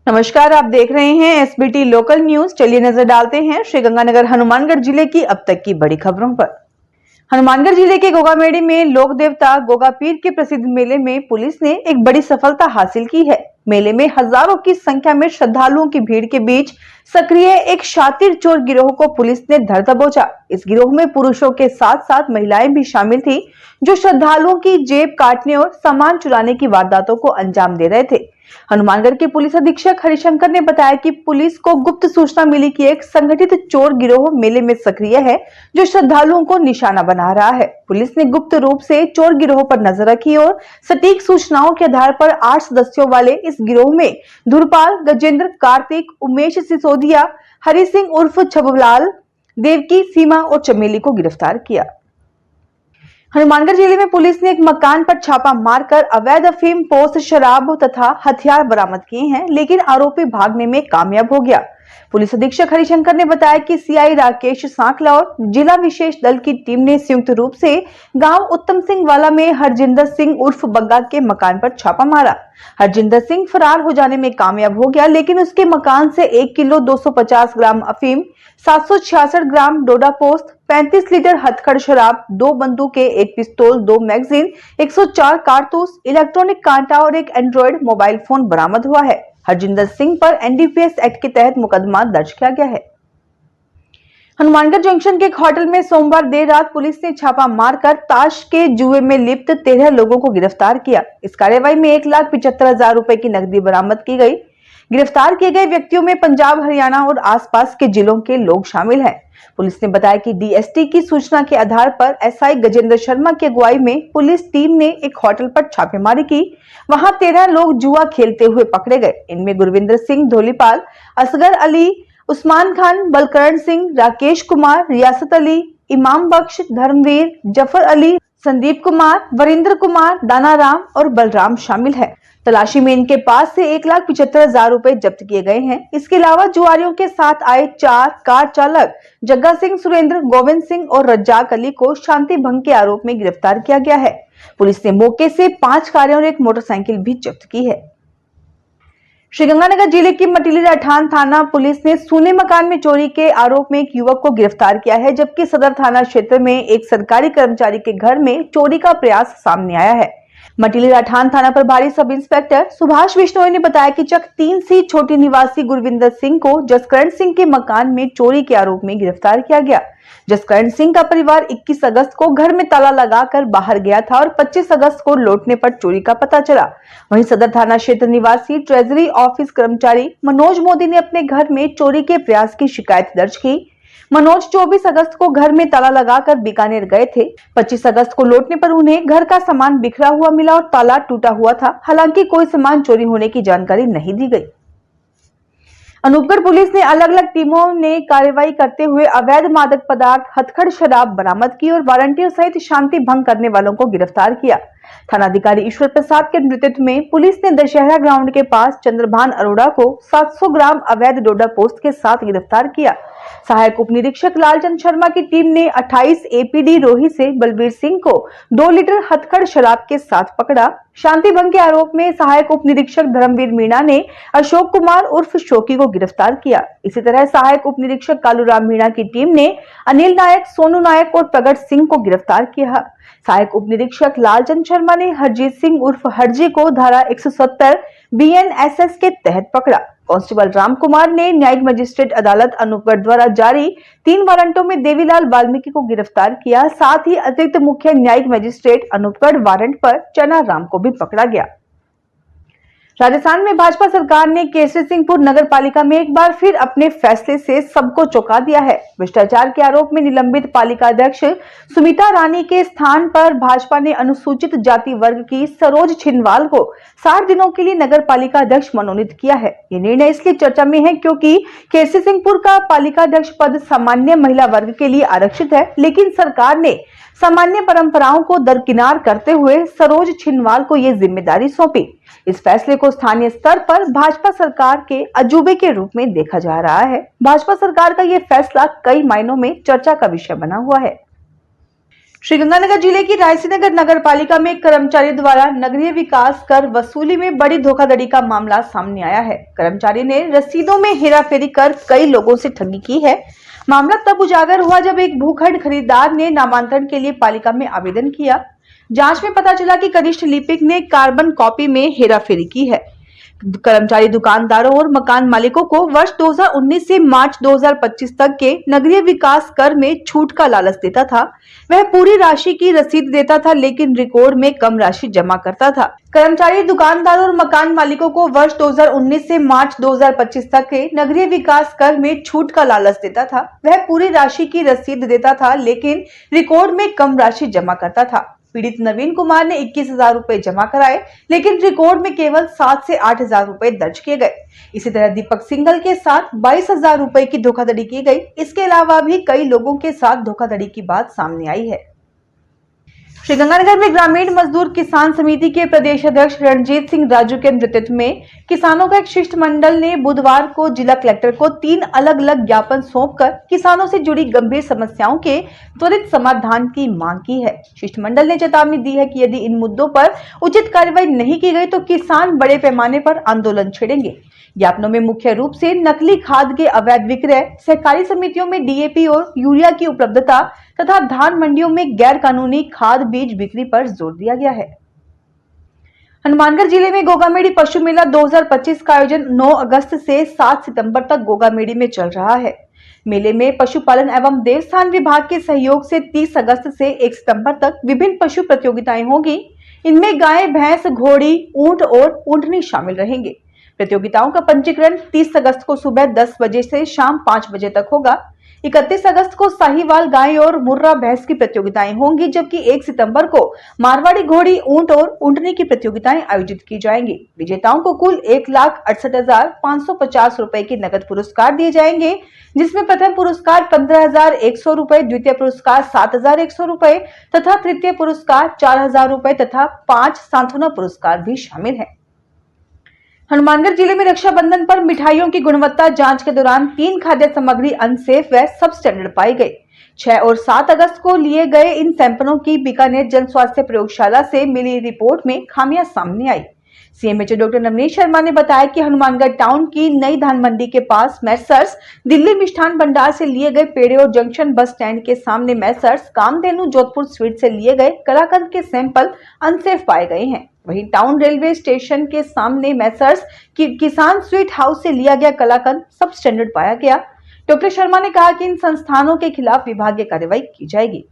नमस्कार, आप देख रहे हैं एसबीटी लोकल न्यूज। चलिए नजर डालते हैं श्रीगंगानगर हनुमानगढ़ जिले की अब तक की बड़ी खबरों पर। हनुमानगढ़ जिले के गोगामेड़ी में लोक देवता गोगा पीर के प्रसिद्ध मेले में पुलिस ने एक बड़ी सफलता हासिल की है। मेले में हजारों की संख्या में श्रद्धालुओं की भीड़ के बीच सक्रिय एक शातिर चोर गिरोह को पुलिस ने धर दबोचा। इस गिरोह में पुरुषों के साथ साथ महिलाएं भी शामिल थी, जो श्रद्धालुओं की जेब काटने और सामान चुराने की वारदातों को अंजाम दे रहे थे। हनुमानगढ़ के पुलिस अधीक्षक हरिशंकर ने बताया कि पुलिस को गुप्त सूचना मिली कि एक संगठित चोर गिरोह मेले में सक्रिय है, जो श्रद्धालुओं को निशाना बना रहा है। पुलिस ने गुप्त रूप से चोर गिरोह पर नजर रखी और सटीक सूचनाओं के आधार पर 8 सदस्यों वाले इस गिरोह में धुरपाल, गजेंद्र, कार्तिक, उमेश सिसोदिया, हरि सिंह उर्फ छबलाल, देवकी, सीमा और चमेली को गिरफ्तार किया। हनुमानगढ़ जिले में पुलिस ने एक मकान पर छापा मारकर अवैध अफीम, पोस्त, शराब तथा हथियार बरामद किए हैं, लेकिन आरोपी भागने में कामयाब हो गया। पुलिस अधीक्षक हरिशंकर ने बताया कि सीआई राकेश सांकला और जिला विशेष दल की टीम ने संयुक्त रूप से गांव उत्तम सिंह वाला में हरजिंदर सिंह उर्फ बग्गा के मकान पर छापा मारा। हरजिंदर सिंह फरार हो जाने में कामयाब हो गया, लेकिन उसके मकान से 1 किलो 250 ग्राम अफीम, 766 ग्राम डोडा पोस्त, 35 लीटर हथकड़ शराब, 2 बंदूकें, 1 पिस्तौल, 2 मैगजीन, 104 कारतूस, इलेक्ट्रॉनिक कांटा और एक एंड्रॉइड मोबाइल फोन बरामद हुआ है। हरजिंदर सिंह पर एनडीपीएस एक्ट के तहत मुकदमा दर्ज किया गया है। हनुमानगढ़ जंक्शन के एक होटल में सोमवार देर रात पुलिस ने छापा मारकर ताश के जुए में लिप्त 13 लोगों को गिरफ्तार किया। इस कार्रवाई में 1,75,000 रुपए की नकदी बरामद की गई। गिरफ्तार किए गए व्यक्तियों में पंजाब, हरियाणा और आसपास के जिलों के लोग शामिल हैं। पुलिस ने बताया कि डीएसटी की सूचना के आधार पर एसआई गजेंद्र शर्मा की अगुवाई में पुलिस टीम ने एक होटल पर छापेमारी की। वहां 13 लोग जुआ खेलते हुए पकड़े गए। इनमें गुरविंदर सिंह धोलीपाल, असगर अली, उस्मान खान, बलकरण सिंह, राकेश कुमार, रियासत अली, इमाम बख्श, धर्मवीर, जफर अली, संदीप कुमार, वरिंद्र कुमार, दानाराम और बलराम शामिल है। तलाशी में इनके पास से 1,75,000 रुपए जब्त किए गए हैं। इसके अलावा जुआरियों के साथ आए 4 कार चालक जग्गा सिंह, सुरेंद्र, गोविंद सिंह और रज्जाक अली को शांति भंग के आरोप में गिरफ्तार किया गया है। पुलिस ने मौके से 5 कारें और एक मोटरसाइकिल भी जब्त की है। श्रीगंगानगर जिले की मटीली राठान थाना पुलिस ने सूने मकान में चोरी के आरोप में एक युवक को गिरफ्तार किया है, जबकि सदर थाना क्षेत्र में एक सरकारी कर्मचारी के घर में चोरी का प्रयास सामने आया है। मटीली राठान थाना प्रभारी सब इंस्पेक्टर सुभाष बिश्नोई ने बताया कि चक 3 सी छोटी निवासी गुरविंदर सिंह को जसकरण सिंह के मकान में चोरी के आरोप में गिरफ्तार किया गया। जसकरण सिंह का परिवार 21 अगस्त को घर में ताला लगाकर बाहर गया था और 25 अगस्त को लौटने पर चोरी का पता चला। वहीं सदर थाना क्षेत्र निवासी ट्रेजरी ऑफिस कर्मचारी मनोज मोदी ने अपने घर में चोरी के प्रयास की शिकायत दर्ज की। मनोज 24 अगस्त को घर में ताला लगाकर बीकानेर गए थे। 25 अगस्त को लौटने पर उन्हें घर का सामान बिखरा हुआ मिला और ताला टूटा हुआ था। हालांकि कोई सामान चोरी होने की जानकारी नहीं दी गई। अनूपगढ़ पुलिस ने अलग अलग टीमों ने कार्रवाई करते हुए अवैध मादक पदार्थ, हथकड़ शराब बरामद की और वारंटियर सहित शांति भंग करने वालों को गिरफ्तार किया। थानाधिकारी ईश्वर प्रसाद के नेतृत्व में पुलिस ने दशहरा ग्राउंड के पास चंद्रभान अरोड़ा को 700 ग्राम अवैध डोडा पोस्त के साथ गिरफ्तार किया। सहायक उप निरीक्षक लालचंद शर्मा की टीम ने 28 एपीडी रोही से बलबीर सिंह को 2 लीटर हथकड़ शराब के साथ पकड़ा। शांति भंग के आरोप में सहायक उप निरीक्षक धर्मवीर मीणा ने अशोक कुमार उर्फ शोकी को गिरफ्तार किया। इसी तरह सहायक उप निरीक्षक कालूराम मीणा की टीम ने अनिल नायक, सोनू नायक और प्रगट सिंह को गिरफ्तार किया। सहायक उप निरीक्षक लालचंद शर्मा ने हरजीत सिंह उर्फ हरजी को धारा 170 बीएनएसएस के तहत पकड़ा। कांस्टेबल राम कुमार ने न्यायिक मजिस्ट्रेट अदालत अनूपगढ़ द्वारा जारी 3 वारंटों में देवीलाल वाल्मीकि को गिरफ्तार किया। साथ ही अतिरिक्त मुख्य न्यायिक मजिस्ट्रेट अनूपगढ़ वारंट पर चना राम को भी पकड़ा गया। राजस्थान में भाजपा सरकार ने केसरी सिंहपुर नगर पालिका में एक बार फिर अपने फैसले से सबको चौंका दिया है। भ्रष्टाचार के आरोप में निलंबित पालिका अध्यक्ष सुमिता रानी के स्थान पर भाजपा ने अनुसूचित जाति वर्ग की सरोज छिंदवाल को 60 दिनों के लिए नगर पालिका अध्यक्ष मनोनीत किया है। ये निर्णय इसलिए चर्चा में है क्योंकि केसरी सिंहपुर का पालिका अध्यक्ष पद सामान्य महिला वर्ग के लिए आरक्षित है, लेकिन सरकार ने सामान्य परंपराओं को दरकिनार करते हुए सरोज छिंदवाल को यह जिम्मेदारी सौंपी। इस फैसले को स्थानीय स्तर पर भाजपा सरकार के अजूबे के रूप में देखा जा रहा है। भाजपा सरकार का यह फैसला कई मायनों में चर्चा का विषय बना हुआ है। श्रीगंगानगर जिले की रायसीनगर नगर पालिका में कर्मचारी द्वारा नगरीय विकास कर वसूली में बड़ी धोखाधड़ी का मामला सामने आया है। कर्मचारी ने रसीदों में हेराफेरी कर कई लोगों से ठगी की है। मामला तब उजागर हुआ जब एक भूखंड खरीदार ने नामांतरण के लिए पालिका में आवेदन किया। जांच में पता चला कि कनिष्ठ लिपिक ने कार्बन कॉपी में हेराफेरी की है। कर्मचारी दुकानदारों और मकान मालिकों को वर्ष 2019 से मार्च 2025 तक के नगरीय विकास कर में छूट का लालच देता था। वह पूरी राशि की रसीद देता था, लेकिन रिकॉर्ड में कम राशि जमा करता था। कर्मचारी दुकानदारों और मकान मालिकों को वर्ष 2019 से मार्च 2025 तक के नगरीय विकास कर में छूट का लालच देता था। वह पूरी राशि की रसीद देता था, लेकिन रिकॉर्ड में कम राशि जमा करता था। पीड़ित नवीन कुमार ने 21,000 रुपए जमा कराए, लेकिन रिकॉर्ड में केवल 7 से 8,000 रुपए दर्ज किए गए। इसी तरह दीपक सिंघल के साथ 22,000 रुपए की धोखाधड़ी की गई। इसके अलावा भी कई लोगों के साथ धोखाधड़ी की बात सामने आई है। श्रीगंगानगर में ग्रामीण मजदूर किसान समिति के प्रदेश अध्यक्ष रणजीत सिंह राजू के नेतृत्व में किसानों का एक शिष्टमंडल ने बुधवार को जिला कलेक्टर को 3 अलग-अलग ज्ञापन सौंपकर किसानों से जुड़ी गंभीर समस्याओं के त्वरित समाधान की मांग की है। शिष्टमंडल ने चेतावनी दी है कि यदि इन मुद्दों पर उचित कार्रवाई नहीं की गई तो किसान बड़े पैमाने पर आंदोलन छेड़ेंगे। ज्ञापनों में मुख्य रूप से नकली खाद के अवैध विक्रय, सहकारी समितियों में डीएपी और यूरिया की उपलब्धता तथा धान मंडियों में गैर कानूनी खाद बीज बिक्री पर जोर दिया गया है। हनुमानगढ़ जिले में गोगामेड़ी पशु मेला 2025 का आयोजन 9 अगस्त से 7 सितंबर तक गोगामेड़ी में चल रहा है। मेले में पशुपालन एवं देवस्थान विभाग के सहयोग से 30 अगस्त से 1 सितंबर तक विभिन्न पशु प्रतियोगिताएं होंगी। इनमें गाय, भैंस, घोड़ी, ऊंट और ऊंटनी शामिल रहेंगे। प्रतियोगिताओं का पंजीकरण 30 अगस्त को सुबह 10 बजे से शाम 5 बजे तक होगा। 31 अगस्त को साहीवाल गाय और मुर्रा भैंस की प्रतियोगिताएं होंगी, जबकि 1 सितंबर को मारवाड़ी घोड़ी, ऊंट और ऊंटनी की प्रतियोगिताएं आयोजित की जाएंगी। विजेताओं को कुल 1,68,550 रुपए की नकद पुरस्कार दिए जाएंगे, जिसमें प्रथम पुरस्कार 15,100 रुपए, द्वितीय पुरस्कार 7,100 रुपए तथा तृतीय पुरस्कार 4,000 रुपए तथा 5 सांत्वना पुरस्कार भी शामिल है। हनुमानगढ़ जिले में रक्षाबंधन पर मिठाइयों की गुणवत्ता जांच के दौरान 3 खाद्य सामग्री अनसेफ व सब स्टैंडर्ड पाई गई। 6 और 7 अगस्त को लिए गए इन सैंपलों की बीकानेर जन स्वास्थ्य प्रयोगशाला से मिली रिपोर्ट में खामियां सामने आई। सीएमएचओ डॉक्टर नवनीत शर्मा ने बताया कि हनुमानगढ़ टाउन की नई धान मंडी के पास मैसर्स दिल्ली मिष्ठान भंडार से लिए गए पेड़े और जंक्शन बस स्टैंड के सामने मैसर्स कामधेनु जोधपुर स्वीट से लिए गए कलाकंद के सैंपल अनसेफ पाए गए हैं। वहीं टाउन रेलवे स्टेशन के सामने मैसर्स किसान स्वीट हाउस से लिया गया कलाकंद सब स्टैंडर्ड पाया गया। डॉक्टर शर्मा ने कहा कि इन संस्थानों के खिलाफ विभागीय कार्रवाई की जाएगी।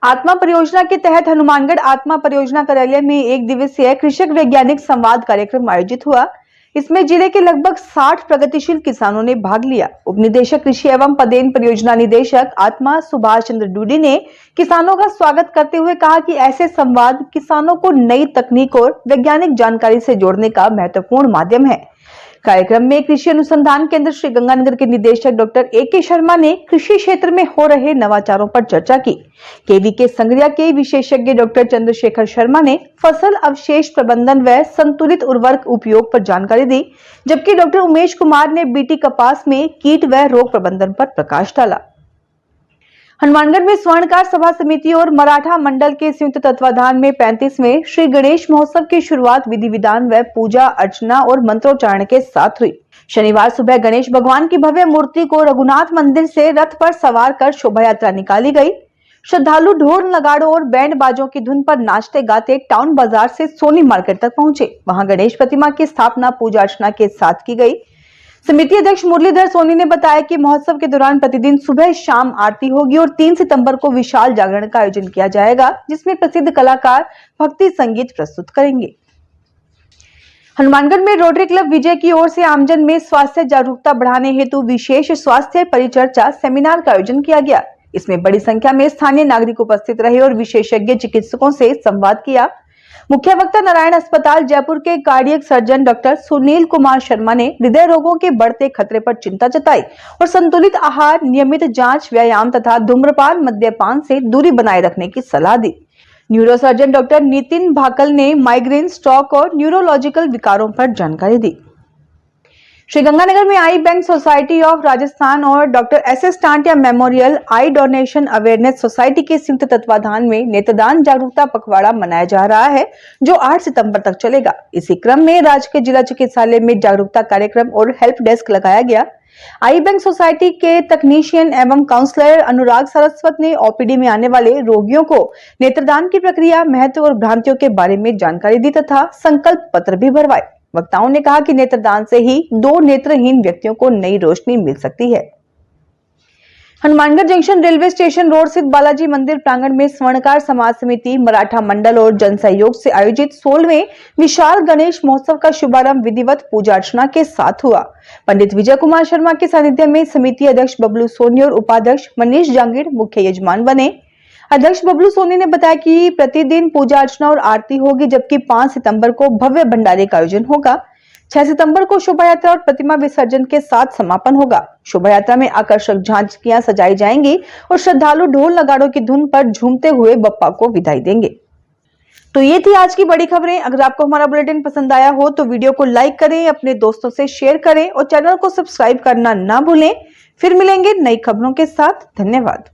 आत्मा परियोजना के तहत हनुमानगढ़ आत्मा परियोजना कार्यालय में 1 दिवसीय कृषक वैज्ञानिक संवाद कार्यक्रम आयोजित हुआ। इसमें जिले के लगभग 60 प्रगतिशील किसानों ने भाग लिया। उप निदेशक कृषि एवं पदेन परियोजना निदेशक आत्मा सुभाष चंद्र डूडी ने किसानों का स्वागत करते हुए कहा कि ऐसे संवाद किसानों को नई तकनीक और वैज्ञानिक जानकारी से जोड़ने का महत्वपूर्ण माध्यम है। कार्यक्रम में कृषि अनुसंधान केंद्र श्रीगंगानगर के निदेशक डॉक्टर ए.के. शर्मा ने कृषि क्षेत्र में हो रहे नवाचारों पर चर्चा की। केवीके संग्रिया के विशेषज्ञ डॉक्टर चंद्रशेखर शर्मा ने फसल अवशेष प्रबंधन व संतुलित उर्वरक उपयोग पर जानकारी दी, जबकि डॉक्टर उमेश कुमार ने बीटी कपास में कीट व रोग प्रबंधन पर प्रकाश डाला। हनुमानगढ़ में स्वर्णकार सभा समिति और मराठा मंडल के संयुक्त तत्वाधान में 35वें श्री गणेश महोत्सव की शुरुआत विधि विधान व पूजा अर्चना और मंत्रोच्चारण के साथ हुई। शनिवार सुबह गणेश भगवान की भव्य मूर्ति को रघुनाथ मंदिर से रथ पर सवार कर शोभा यात्रा निकाली गई। श्रद्धालु ढोल, नगाड़ों और बैंड बाजों की धुन पर नाचते गाते टाउन बाजार से सोनी मार्केट तक पहुंचे। वहां गणेश प्रतिमा की स्थापना पूजा अर्चना के साथ की गई। समिति अध्यक्ष मुरलीधर सोनी ने बताया कि महोत्सव के दौरान प्रतिदिन सुबह शाम आरती होगी और 3 सितंबर को विशाल जागरण का आयोजन किया जाएगा, जिसमें प्रसिद्ध कलाकार भक्ति संगीत प्रस्तुत करेंगे। हनुमानगढ़ में रोटरी क्लब विजय की ओर से आमजन में स्वास्थ्य जागरूकता बढ़ाने हेतु विशेष स्वास्थ्य परिचर्चा सेमिनार का आयोजन किया गया। इसमें बड़ी संख्या में स्थानीय नागरिक उपस्थित रहे और विशेषज्ञ चिकित्सकों से संवाद किया। मुख्य वक्ता नारायण अस्पताल जयपुर के cardiac surgeon doctor Sunil Kumar Sharma ने हृदय रोगों के बढ़ते खतरे पर चिंता जताई और संतुलित आहार, नियमित जांच, व्यायाम तथा धूम्रपान, मद्यपान से दूरी बनाए रखने की सलाह दी। न्यूरोसर्जन डॉक्टर नितिन भाकल ने माइग्रेन, स्ट्रोक और न्यूरोलॉजिकल विकारों पर जानकारी दी। श्रीगंगानगर में आई बैंक सोसाइटी ऑफ राजस्थान और डॉक्टर एस टांटिया मेमोरियल आई डोनेशन अवेयरनेस सोसाइटी के संयुक्त तत्वाधान में नेत्रदान जागरूकता पखवाड़ा मनाया जा रहा है, जो 8 सितंबर तक चलेगा। इसी क्रम में राज्य के जिला चिकित्सालय में जागरूकता कार्यक्रम और हेल्प डेस्क लगाया गया। आई बैंक सोसाइटी के तकनीशियन एवं काउंसलर अनुराग सरस्वत ने ओपीडी में आने वाले रोगियों को नेत्रदान की प्रक्रिया, महत्व और भ्रांतियों के बारे में जानकारी दी तथा संकल्प पत्र भी भरवाए। वक्ताओं ने कहा कि नेत्रदान से ही 2 नेत्रहीन व्यक्तियों को नई रोशनी मिल सकती है। Hanumangarh junction railway station road स्थित बालाजी मंदिर प्रांगण में स्वर्णकार समाज समिति, मराठा मंडल और जन सहयोग से आयोजित 16वें विशाल गणेश महोत्सव का शुभारंभ विधिवत पूजा अर्चना के साथ हुआ। पंडित विजय कुमार शर्मा के सानिध्य में समिति अध्यक्ष बबलू सोनी और उपाध्यक्ष मनीष जांगीड़ मुख्य यजमान बने। अध्यक्ष बबलू सोनी ने बताया कि प्रतिदिन पूजा अर्चना और आरती होगी, जबकि 5 सितंबर को भव्य भंडारे का आयोजन होगा। 6 सितंबर को शोभा यात्रा और प्रतिमा विसर्जन के साथ समापन होगा। शोभा यात्रा में आकर्षक झांकियां सजाई जाएंगी और श्रद्धालु ढोल नगाड़ों की धुन पर झूमते हुए बप्पा को विदाई देंगे। तो ये थी आज की बड़ी खबरें। अगर आपको हमारा बुलेटिन पसंद आया हो तो वीडियो को लाइक करें, अपने दोस्तों से शेयर करें और चैनल को सब्सक्राइब करना ना भूलें। फिर मिलेंगे नई खबरों के साथ। धन्यवाद।